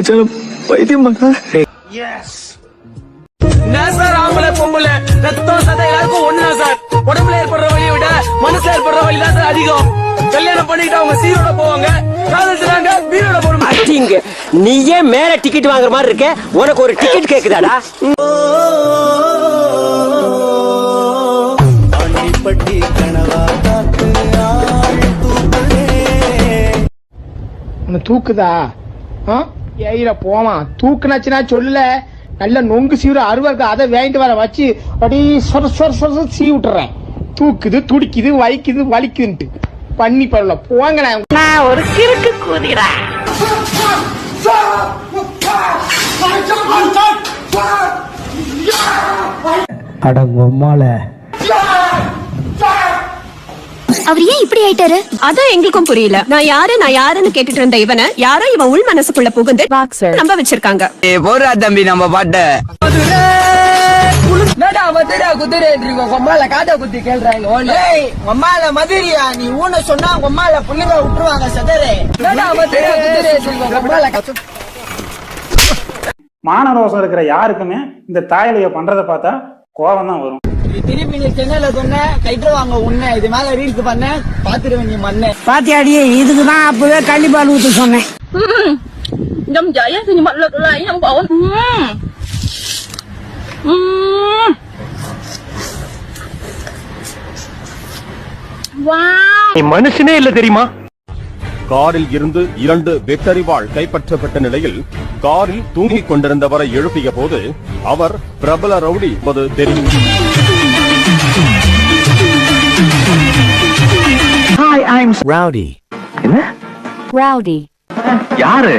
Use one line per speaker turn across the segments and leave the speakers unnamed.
மச்சான் பைத்தியம் பண்ணா.
சார் ஆம்பளை பொம்பளை ரத்தம் சதை எல்லாருக்கும் ஒண்ணுதான் சார். உடம்புல ஏற்படுற வலியை விட மனசுல ஏற்படுற வலி தான் சார் அதிகம். கல்யாணம் பண்ணிட்டு அவங்க சீரோட போவாங்க, காதலிச்சுறாங்க வீரோட போடுங்க.
நீயே மேல டிக்கெட் வாங்குற மாதிரி இருக்க, உனக்கு ஒரு டிக்கெட் கேக்குதாடா?
தூக்குதா ஏயில போவான். தூக்குனாச்சுன்னா சொல்லல, நல்ல நொங்கு சீவுற அருவா இருக்கு, அதை வாங்கிட்டு வர வச்சு அப்படியே சொர சொர சொர சீ விட்டுறேன். தூக்குது, துடிக்குது, வலிக்குது, வலிக்குதுன்ட்டு பண்ணி பரவல போங்க.
நான் ஒரு கிறுக்கு கூறுகிறேன்.
அடங்கம்மால
அவர் ஏன் இப்படி ஆயிட்டாரு? அதான் எங்களுக்கும் புரியல. நான் யாருன்னு கேட்டுட்டு இருந்த இவனை யாரோ இவன் உள் மனசுக்குள்ள புகுந்து நம்ப வச்சிருக்காங்க.
போறா தம்பி நம்ம பாட்ட குதிரை காட்ட குத்தி கேள்றாங்க. உம்மால மதுரியா நீ ஊன சொன்னா உம்மால புள்ளிங்க விட்டுருவாங்க சதரே.
மானரோசம் இருக்கிற யாருக்குமே இந்த தாயலைய பண்றதை பார்த்தா கோபம் தான் வரும்.
திருப்பி நீ சென்னையில சொன்ன கைட்டுவாங்க உன்ன இது மேல ரீல்ஸ் பண்ண பாத்துருவேன் நீ மண்ண
பாத்தியாடி. இதுக்குதான் அப்பவே கண்டிப்பா ஊத்து சொன்னேன்.
நீ மனுஷனே இல்ல தெரியுமா?
காரில் இருந்து 2 வெட்டறிவாள் கைப்பற்றப்பட்ட நிலையில் காரில் தூங்கிக் கொண்டிருந்தவரை எழுப்பிய போது அவர் பிரபல ரவுடி என்பது தெரியும்.
Hi, I'm
Rowdy.
என்ன?
Rowdy.
யாரு?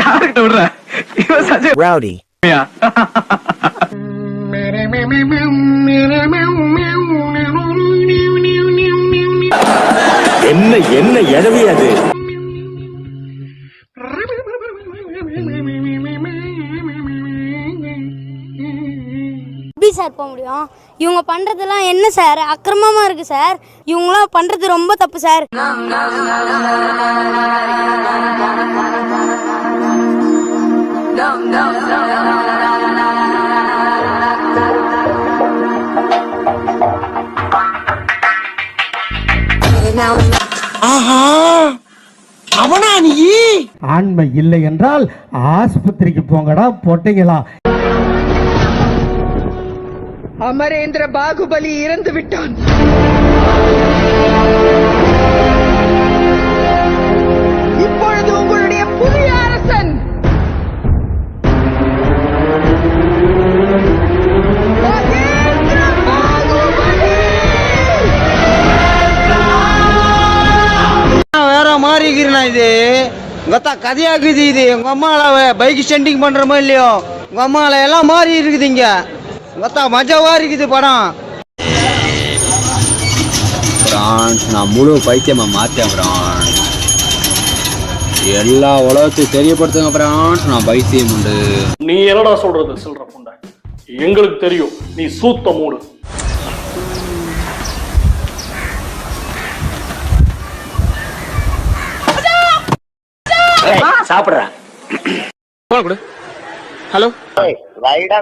யார்கிட்ட விடுற? இவன் சஜய்
Rowdy.
என்ன எடவி அது?
எப்படி சார் போக முடியும்? இவங்க பண்றதெல்லாம் என்ன சார் அக்கிரமமா இருக்கு சார். இவங்களாம் பண்றது ரொம்ப தப்பு சார்.
அவனா நீ?
ஆண்மை இல்லை என்றால் ஆஸ்பத்திரிக்கு போங்கடா பொட்டைங்களா.
அமரேந்திர பாகுபலி இறந்து விட்டான். இப்பொழுது உங்களுடைய புதிய அரசன் வேற மாதிரி இது கதையாக்குது. இது உங்க அம்மால பைக் ஸ்டண்டிங் பண்றமோ இல்லையோ, உங்க அம்மால எல்லாம் மாறி இருக்குது. இங்க மஜாவா இருக்குது படம்.
நான் முழு பைத்தியமா மாத்தேன். எல்லா உலகத்தையும் தெரியப்படுத்துங்க பிரான்ஸ், நான் பைத்தியம் உண்டு.
நீ என்னடா சொல்றது சொல்ற புண்டை? எங்களுக்கு தெரியும் நீ சூத்த மூடு.
சாப்பிடுறேன்.
ஹலோ
ரைடா